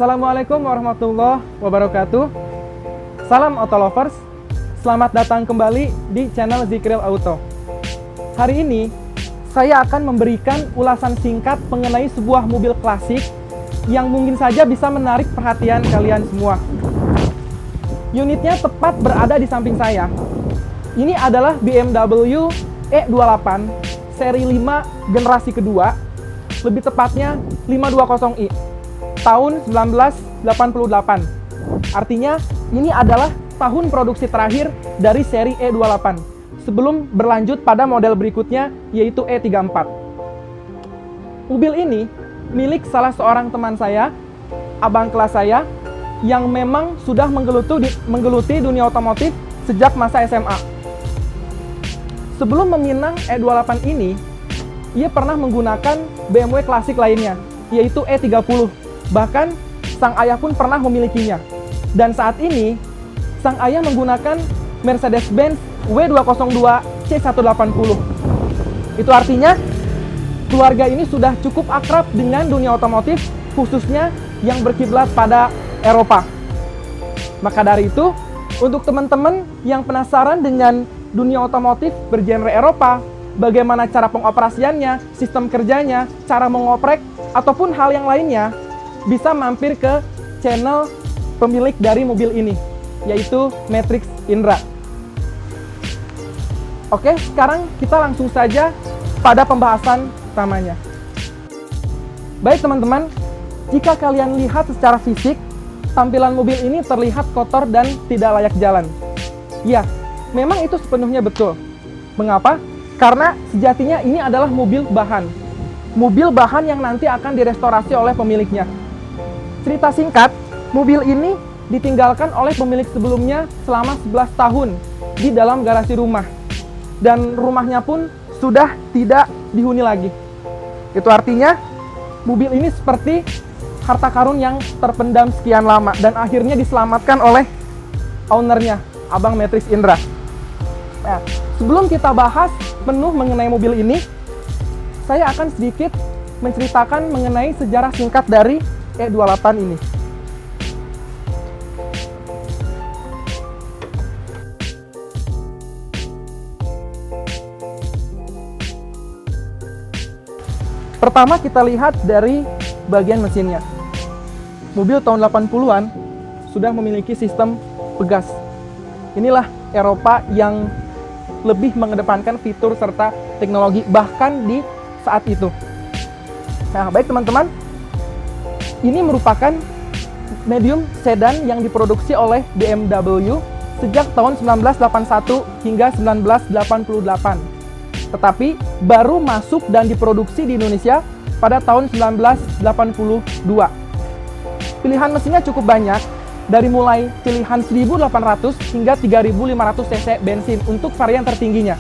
Assalamualaikum warahmatullahi wabarakatuh. Salam Auto Lovers. Selamat datang kembali di channel Zikril Auto. Hari ini saya akan memberikan ulasan singkat mengenai sebuah mobil klasik yang mungkin saja bisa menarik perhatian kalian semua. Unitnya tepat berada di samping saya. Ini adalah BMW E28 seri 5 generasi kedua, lebih tepatnya 520i tahun 1988. Artinya ini adalah tahun produksi terakhir dari seri E28 sebelum berlanjut pada model berikutnya, yaitu E34. Mobil ini milik salah seorang teman saya, abang kelas saya, yang memang sudah menggeluti dunia otomotif sejak masa SMA. Sebelum meminang E28 ini, ia pernah menggunakan BMW klasik lainnya, yaitu E30. Bahkan, sang ayah pun pernah memilikinya. Dan saat ini, sang ayah menggunakan Mercedes-Benz W202 C180. Itu artinya, keluarga ini sudah cukup akrab dengan dunia otomotif, khususnya yang berkiblat pada Eropa. Maka dari itu, untuk teman-teman yang penasaran dengan dunia otomotif bergenre Eropa, bagaimana cara pengoperasiannya, sistem kerjanya, cara mengoprek, ataupun hal yang lainnya, bisa mampir ke channel pemilik dari mobil ini, yaitu Matrix Indra. Oke, sekarang kita langsung saja pada pembahasan utamanya. Baik teman-teman, jika kalian lihat secara fisik, tampilan mobil ini terlihat kotor dan tidak layak jalan. Ya, memang itu sepenuhnya betul. Mengapa? Karena sejatinya ini adalah mobil bahan. Mobil bahan yang nanti akan direstorasi oleh pemiliknya. Cerita singkat, mobil ini ditinggalkan oleh pemilik sebelumnya selama 11 tahun di dalam garasi rumah. Dan rumahnya pun sudah tidak dihuni lagi. Itu artinya, mobil ini seperti harta karun yang terpendam sekian lama dan akhirnya diselamatkan oleh ownernya, Abang Matrix Indra. Nah, sebelum kita bahas penuh mengenai mobil ini, saya akan sedikit menceritakan mengenai sejarah singkat dari E28 ini. Pertama kita lihat dari bagian mesinnya. Mobil tahun 80-an sudah memiliki sistem pegas. Inilah Eropa yang lebih mengedepankan fitur serta teknologi bahkan di saat itu. Nah, baik teman-teman, ini merupakan medium sedan yang diproduksi oleh BMW sejak tahun 1981 hingga 1988. Tetapi baru masuk dan diproduksi di Indonesia pada tahun 1982. Pilihan mesinnya cukup banyak, dari mulai pilihan 1800 hingga 3500 cc bensin untuk varian tertingginya.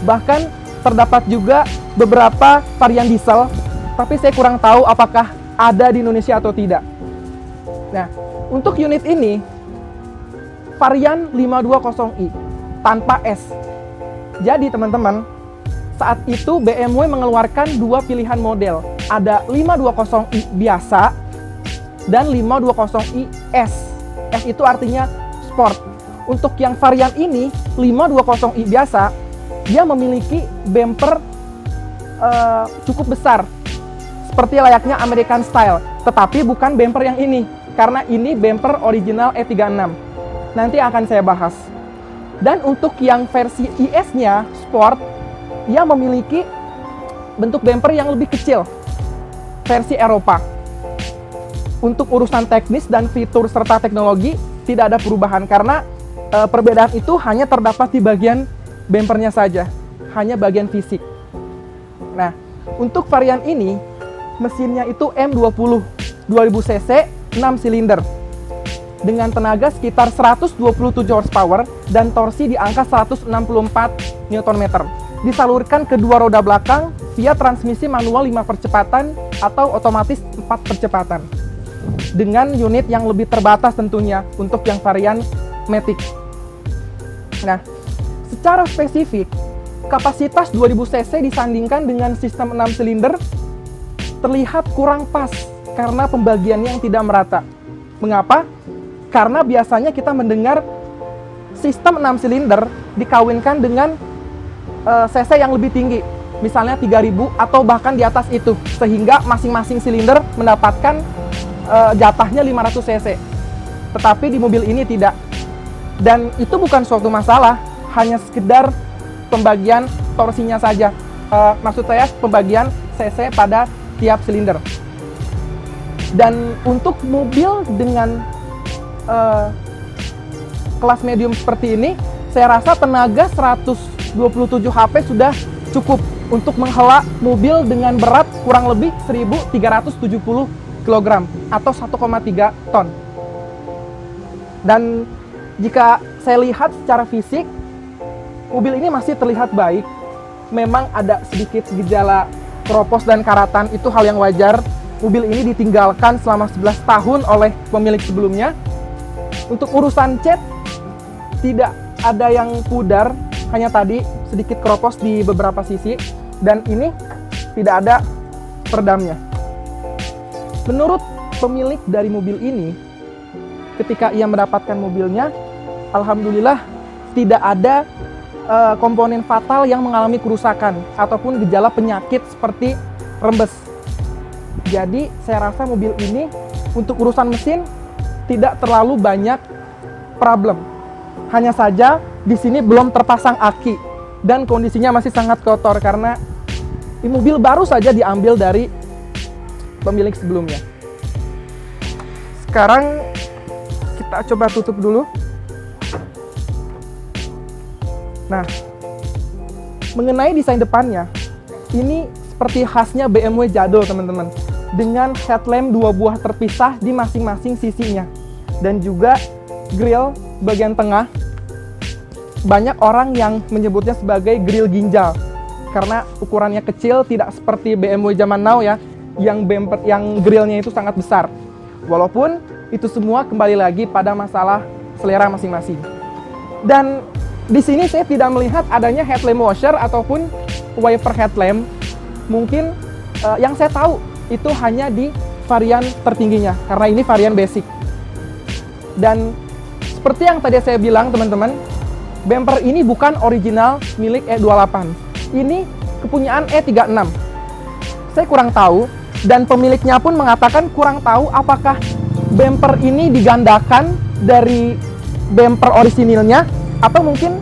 Bahkan terdapat juga beberapa varian diesel, tapi saya kurang tahu apakah ada di Indonesia atau tidak. Nah, untuk unit ini, varian 520i tanpa S. Jadi teman-teman, saat itu BMW mengeluarkan dua pilihan model. Ada 520i biasa dan 520i S. S itu artinya sport. Untuk yang varian ini, 520i biasa, dia memiliki bumper cukup besar. Seperti layaknya American Style. Tetapi bukan bumper yang ini. Karena ini bumper original E36. Nanti akan saya bahas. Dan untuk yang versi IS-nya, Sport, ia memiliki bentuk bumper yang lebih kecil, versi Eropa. Untuk urusan teknis dan fitur serta teknologi tidak ada perubahan karena perbedaan itu hanya terdapat di bagian bumpernya saja, hanya bagian fisik. Nah, untuk varian ini mesinnya itu M20 2000 cc 6 silinder dengan tenaga sekitar 127 horsepower dan torsi di angka 164 Nm. Disalurkan ke dua roda belakang via transmisi manual 5 percepatan atau otomatis 4 percepatan. Dengan unit yang lebih terbatas tentunya untuk yang varian Matic. Nah, secara spesifik, kapasitas 2000 cc disandingkan dengan sistem 6 silinder terlihat kurang pas karena pembagiannya yang tidak merata. Mengapa? Karena biasanya kita mendengar sistem 6 silinder dikawinkan dengan cc yang lebih tinggi, misalnya 3000 atau bahkan di atas itu, sehingga masing-masing silinder mendapatkan jatahnya 500 cc. Tetapi di mobil ini tidak. Dan itu bukan suatu masalah, hanya sekedar pembagian torsinya saja. Maksud saya pembagian cc pada tiap silinder. Dan untuk mobil dengan kelas medium seperti ini, saya rasa tenaga 127 HP sudah cukup untuk menghela mobil dengan berat kurang lebih 1370 kg atau 1,3 ton. Dan jika saya lihat secara fisik, mobil ini masih terlihat baik. Memang ada sedikit gejala keropos dan karatan, itu hal yang wajar. Mobil ini ditinggalkan selama 11 tahun oleh pemilik sebelumnya. Untuk urusan cat, tidak ada yang pudar, hanya tadi sedikit keropos di beberapa sisi, dan ini tidak ada peredamnya. Menurut pemilik dari mobil ini, ketika ia mendapatkan mobilnya, alhamdulillah tidak ada komponen fatal yang mengalami kerusakan ataupun gejala penyakit seperti rembes. Jadi saya rasa mobil ini untuk urusan mesin tidak terlalu banyak problem. Hanya saja di sini belum terpasang aki dan kondisinya masih sangat kotor karena ini mobil baru saja diambil dari pemilik sebelumnya. Sekarang kita coba tutup dulu. Nah, mengenai desain depannya, ini seperti khasnya BMW jadul, teman-teman, dengan headlamp 2 buah terpisah di masing-masing sisinya, dan juga grill bagian tengah. Banyak orang yang menyebutnya sebagai grill ginjal karena ukurannya kecil, tidak seperti BMW zaman now ya, yang grillnya itu sangat besar. Walaupun itu semua kembali lagi pada masalah selera masing-masing. Dan di sini saya tidak melihat adanya headlamp washer ataupun wiper headlamp. Mungkin yang saya tahu itu hanya di varian tertingginya, karena ini varian basic. Dan seperti yang tadi saya bilang, teman-teman, bumper ini bukan original milik E28. Ini kepunyaan E36. Saya kurang tahu, dan pemiliknya pun mengatakan kurang tahu apakah bumper ini digandakan dari bumper orisinilnya, atau mungkin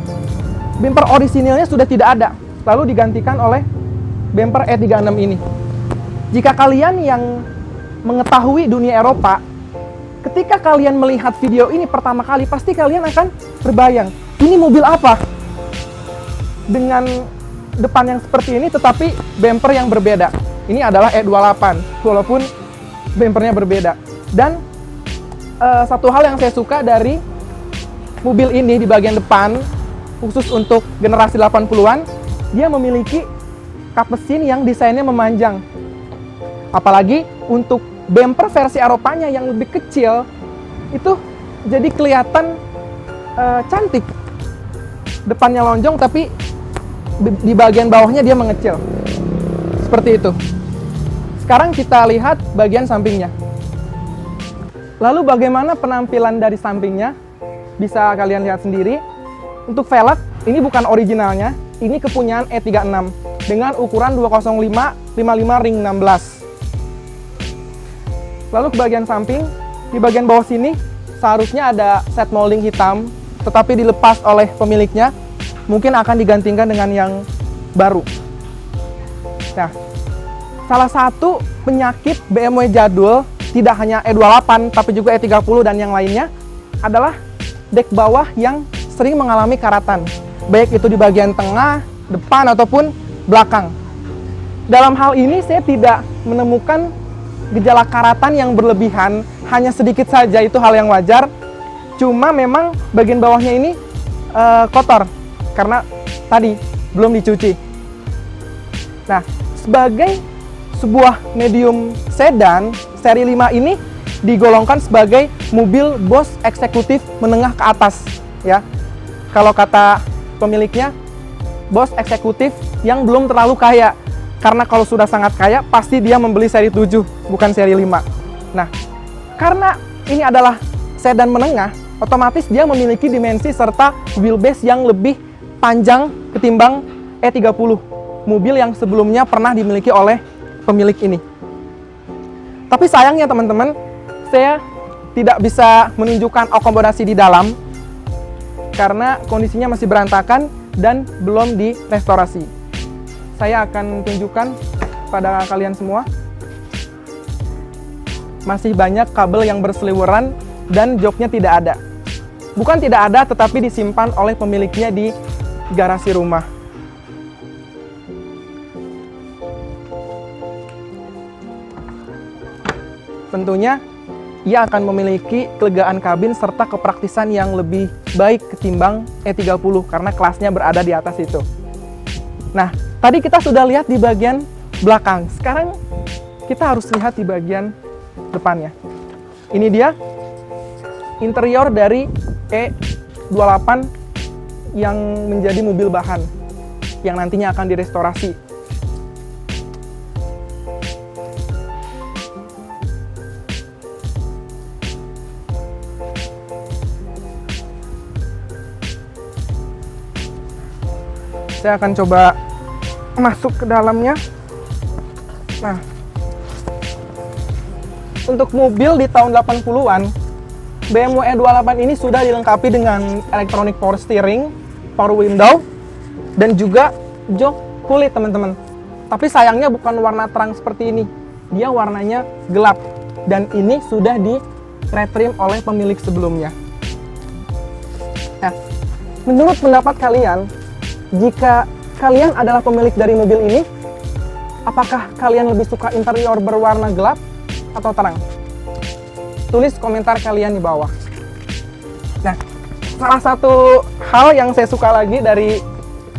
bumper orisinilnya sudah tidak ada, lalu digantikan oleh bumper E36 ini. Jika kalian yang mengetahui dunia Eropa, ketika kalian melihat video ini pertama kali, pasti kalian akan berbayang, ini mobil apa? Dengan depan yang seperti ini, tetapi bumper yang berbeda. Ini adalah E28, walaupun bumpernya berbeda. Dan satu hal yang saya suka dari mobil ini di bagian depan, khusus untuk generasi 80-an, dia memiliki kap mesin yang desainnya memanjang. Apalagi untuk bumper versi Eropanya yang lebih kecil, itu jadi kelihatan cantik. Depannya lonjong, tapi di bagian bawahnya dia mengecil. Seperti itu. Sekarang kita lihat bagian sampingnya. Lalu bagaimana penampilan dari sampingnya? Bisa kalian lihat sendiri. Untuk velg, ini bukan originalnya, ini kepunyaan E36 dengan ukuran 205/55 ring 16. Lalu ke bagian samping, di bagian bawah sini seharusnya ada set molding hitam, tetapi dilepas oleh pemiliknya, mungkin akan digantikan dengan yang baru. Nah, salah satu penyakit BMW jadul, tidak hanya E28, tapi juga E30 dan yang lainnya, adalah dek bawah yang sering mengalami karatan, baik itu di bagian tengah, depan, ataupun belakang. Dalam hal ini saya tidak menemukan gejala karatan yang berlebihan, hanya sedikit saja, itu hal yang wajar. Cuma memang bagian bawahnya ini kotor, karena tadi belum dicuci. Nah, sebagai sebuah medium sedan, seri 5 ini digolongkan sebagai mobil bos eksekutif menengah ke atas, ya. Kalau kata pemiliknya, bos eksekutif yang belum terlalu kaya. Karena kalau sudah sangat kaya, pasti dia membeli seri 7, bukan seri 5. Nah, karena ini adalah sedan menengah, otomatis dia memiliki dimensi serta wheelbase yang lebih panjang ketimbang E30, mobil yang sebelumnya pernah dimiliki oleh pemilik ini. Tapi sayangnya teman-teman, saya tidak bisa menunjukkan akomodasi di dalam karena kondisinya masih berantakan dan belum direstorasi. Saya akan tunjukkan pada kalian semua. Masih banyak kabel yang berseliweran dan joknya tidak ada. Bukan tidak ada, tetapi disimpan oleh pemiliknya di garasi rumah. Tentunya ia akan memiliki kelegaan kabin serta kepraktisan yang lebih baik ketimbang E30 karena kelasnya berada di atas itu. Nah, tadi kita sudah lihat di bagian belakang. Sekarang kita harus lihat di bagian depannya. Ini dia interior dari E28 yang menjadi mobil bahan yang nantinya akan direstorasi. Saya akan coba masuk ke dalamnya. Nah, untuk mobil di tahun 80-an, BMW E28 ini sudah dilengkapi dengan electronic power steering, power window, dan juga jok kulit, teman-teman. Tapi sayangnya bukan warna terang seperti ini. Dia warnanya gelap. Dan ini sudah di retrim oleh pemilik sebelumnya. Nah, menurut pendapat kalian, jika kalian adalah pemilik dari mobil ini, apakah kalian lebih suka interior berwarna gelap atau terang? Tulis komentar kalian di bawah. Nah, salah satu hal yang saya suka lagi dari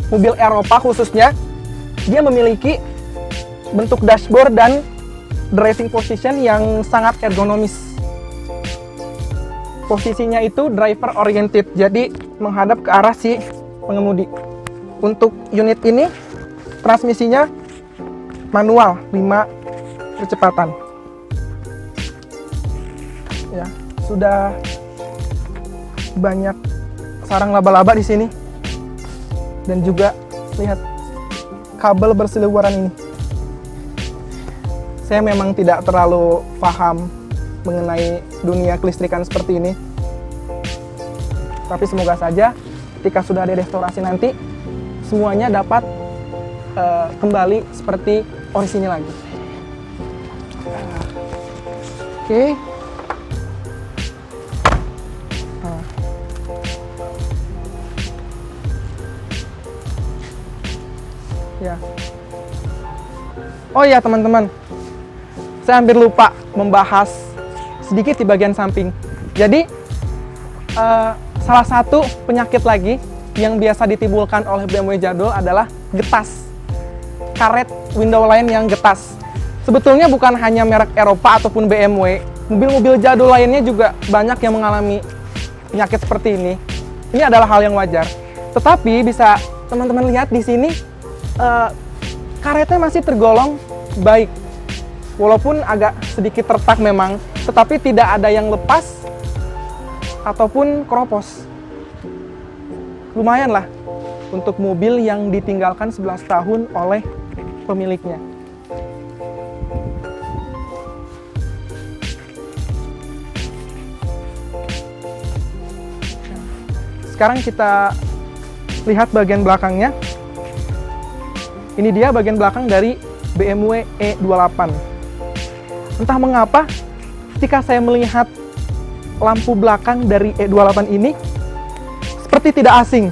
mobil Eropa khususnya, dia memiliki bentuk dashboard dan driving position yang sangat ergonomis. Posisinya itu driver oriented, jadi menghadap ke arah si pengemudi. Untuk unit ini, transmisinya manual 5 kecepatan. Ya, sudah banyak sarang laba-laba di sini. Dan juga lihat kabel berseliweran ini. Saya memang tidak terlalu paham mengenai dunia kelistrikan seperti ini. Tapi semoga saja ketika sudah ada restorasi nanti, semuanya dapat kembali seperti orisinil lagi. Oke. Ya. Oh iya teman-teman, saya hampir lupa membahas sedikit di bagian samping. Jadi salah satu penyakit lagi yang biasa ditimbulkan oleh BMW jadul adalah getas. Karet window line yang getas. Sebetulnya bukan hanya merek Eropa ataupun BMW, mobil-mobil jadul lainnya juga banyak yang mengalami penyakit seperti ini. Ini adalah hal yang wajar. Tetapi bisa teman-teman lihat di sini, karetnya masih tergolong baik. Walaupun agak sedikit retak memang, tetapi tidak ada yang lepas ataupun keropos. Lumayan lah untuk mobil yang ditinggalkan 11 tahun oleh pemiliknya. Sekarang kita lihat bagian belakangnya. Ini dia bagian belakang dari BMW E28. Entah mengapa, ketika saya melihat lampu belakang dari E28 ini, seperti tidak asing.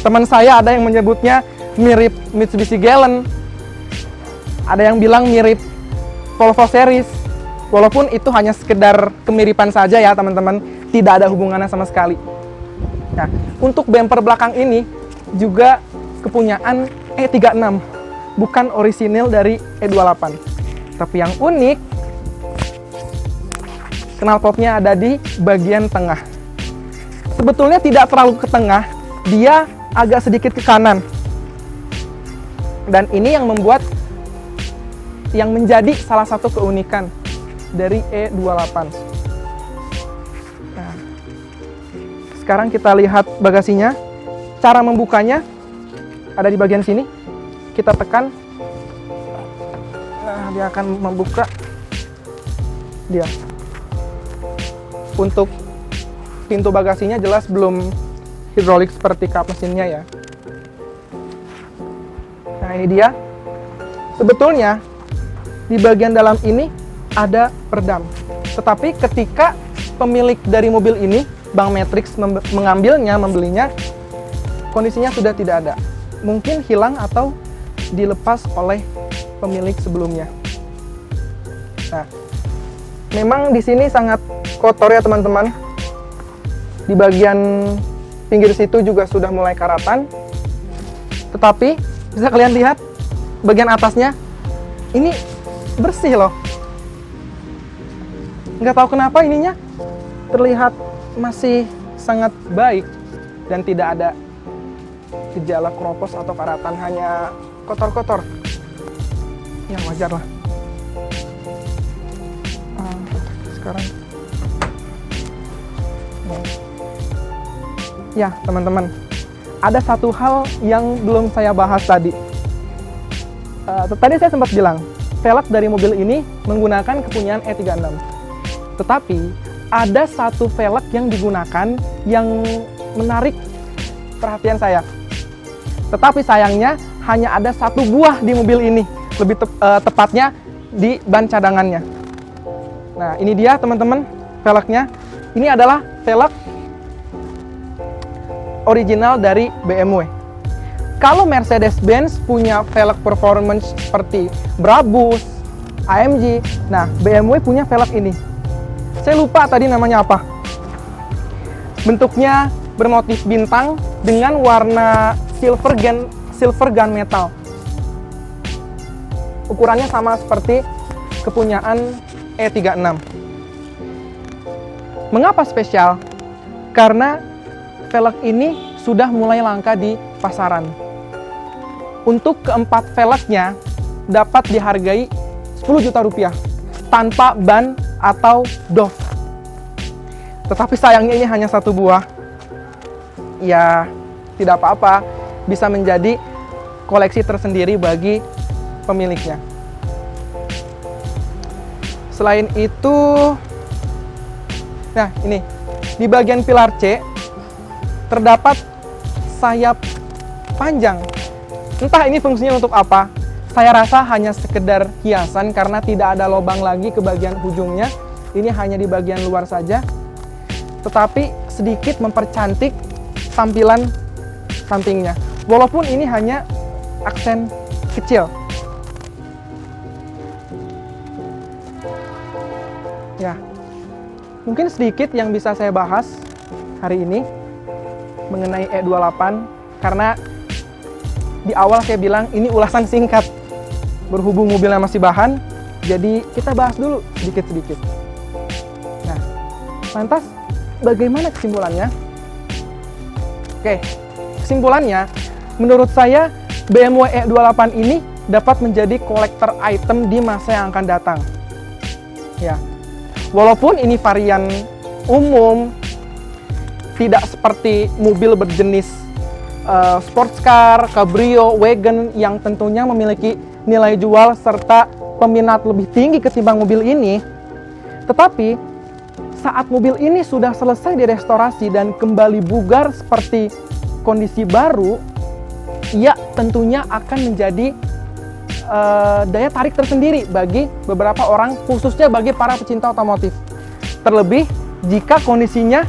Teman saya ada yang menyebutnya mirip Mitsubishi Galant, ada yang bilang mirip Volvo Series. Walaupun itu hanya sekedar kemiripan saja ya teman-teman, tidak ada hubungannya sama sekali. Nah, untuk bumper belakang ini juga kepunyaan E36, bukan orisinil dari E28. Tapi yang unik, knalpotnya ada di bagian tengah. Sebetulnya tidak terlalu ke tengah, dia agak sedikit ke kanan. Dan ini yang menjadi salah satu keunikan dari E28. Nah, sekarang kita lihat bagasinya. Cara membukanya ada di bagian sini. Kita tekan. Nah, dia akan membuka. Dia. Untuk pintu bagasinya jelas belum hidrolik seperti kap mesinnya ya. Nah, ini dia. Sebetulnya di bagian dalam ini ada peredam. Tetapi ketika pemilik dari mobil ini, Bank Matrix, mengambilnya, membelinya, kondisinya sudah tidak ada. Mungkin hilang atau dilepas oleh pemilik sebelumnya. Nah, memang di sini sangat kotor ya teman-teman. Di bagian pinggir situ juga sudah mulai karatan. Tetapi bisa kalian lihat bagian atasnya ini bersih loh. Nggak tahu kenapa ininya terlihat masih sangat baik dan tidak ada gejala keropos atau karatan, hanya kotor-kotor. Ya wajar lah. Sekarang ya teman-teman, ada satu hal yang belum saya bahas tadi. Tadi saya sempat bilang velg dari mobil ini menggunakan kepunyaan E36. Tetapi ada satu velg yang digunakan yang menarik perhatian saya. Tetapi sayangnya hanya ada satu buah di mobil ini, lebih tepatnya di ban cadangannya. Nah, ini dia teman-teman velgnya. Ini adalah velg original dari BMW. Kalau Mercedes-Benz punya velg performance seperti Brabus, AMG, nah BMW punya velg ini. Saya lupa tadi namanya apa. Bentuknya bermotif bintang dengan warna silver gunmetal. Ukurannya sama seperti kepunyaan E36. Mengapa spesial? Karena velg ini sudah mulai langka di pasaran. Untuk keempat velgnya dapat dihargai 10 juta rupiah tanpa ban atau DOF. Tetapi sayangnya ini hanya satu buah. Ya, tidak apa-apa, bisa menjadi koleksi tersendiri bagi pemiliknya. Selain itu, nah ini, di bagian pilar C terdapat sayap panjang. Entah ini fungsinya untuk apa. Saya rasa hanya sekedar hiasan karena tidak ada lubang lagi ke bagian ujungnya. Ini hanya di bagian luar saja. Tetapi sedikit mempercantik tampilan sampingnya. Walaupun ini hanya aksen kecil. Ya, mungkin sedikit yang bisa saya bahas hari ini mengenai E28, karena di awal saya bilang ini ulasan singkat. Berhubung mobilnya masih bahan, jadi kita bahas dulu sedikit-sedikit. Nah, lantas bagaimana kesimpulannya? Oke, kesimpulannya menurut saya BMW E28 ini dapat menjadi kolektor item di masa yang akan datang. Ya, walaupun ini varian umum, tidak seperti mobil berjenis sports car, cabrio, wagon yang tentunya memiliki nilai jual serta peminat lebih tinggi ketimbang mobil ini. Tetapi saat mobil ini sudah selesai direstorasi dan kembali bugar seperti kondisi baru, ya tentunya akan menjadi daya tarik tersendiri bagi beberapa orang, khususnya bagi para pecinta otomotif. Terlebih jika kondisinya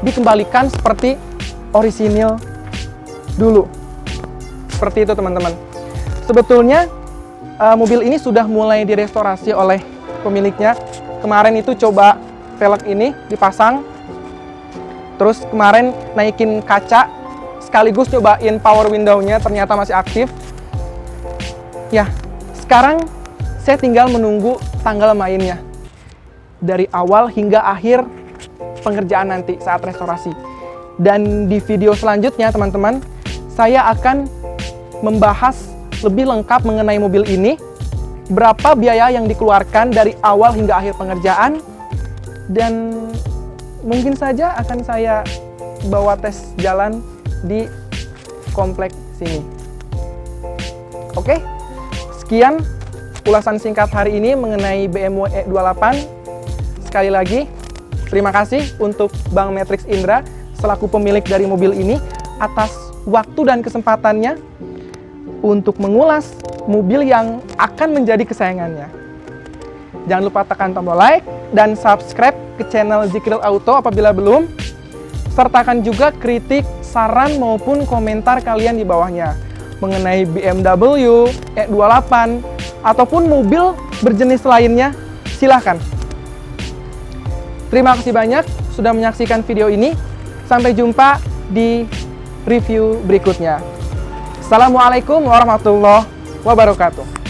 dikembalikan seperti orisinil dulu. Seperti itu teman-teman. Sebetulnya mobil ini sudah mulai direstorasi oleh pemiliknya. Kemarin itu coba velg ini dipasang, terus kemarin naikin kaca, sekaligus cobain power window-nya, ternyata masih aktif. Ya, sekarang saya tinggal menunggu tanggal mainnya. Dari awal hingga akhir pengerjaan nanti saat restorasi. Dan di video selanjutnya teman-teman, saya akan membahas lebih lengkap mengenai mobil ini berapa biaya yang dikeluarkan dari awal hingga akhir pengerjaan, dan mungkin saja akan saya bawa tes jalan di komplek sini. Oke, sekian ulasan singkat hari ini mengenai BMW E28. Sekali lagi, terima kasih untuk Bang Matrix Indra selaku pemilik dari mobil ini atas waktu dan kesempatannya untuk mengulas mobil yang akan menjadi kesayangannya. Jangan lupa tekan tombol like dan subscribe ke channel Zikril Auto apabila belum. Sertakan juga kritik, saran maupun komentar kalian di bawahnya mengenai BMW E28 ataupun mobil berjenis lainnya. Silahkan. Terima kasih banyak sudah menyaksikan video ini. Sampai jumpa di review berikutnya. Assalamualaikum warahmatullahi wabarakatuh.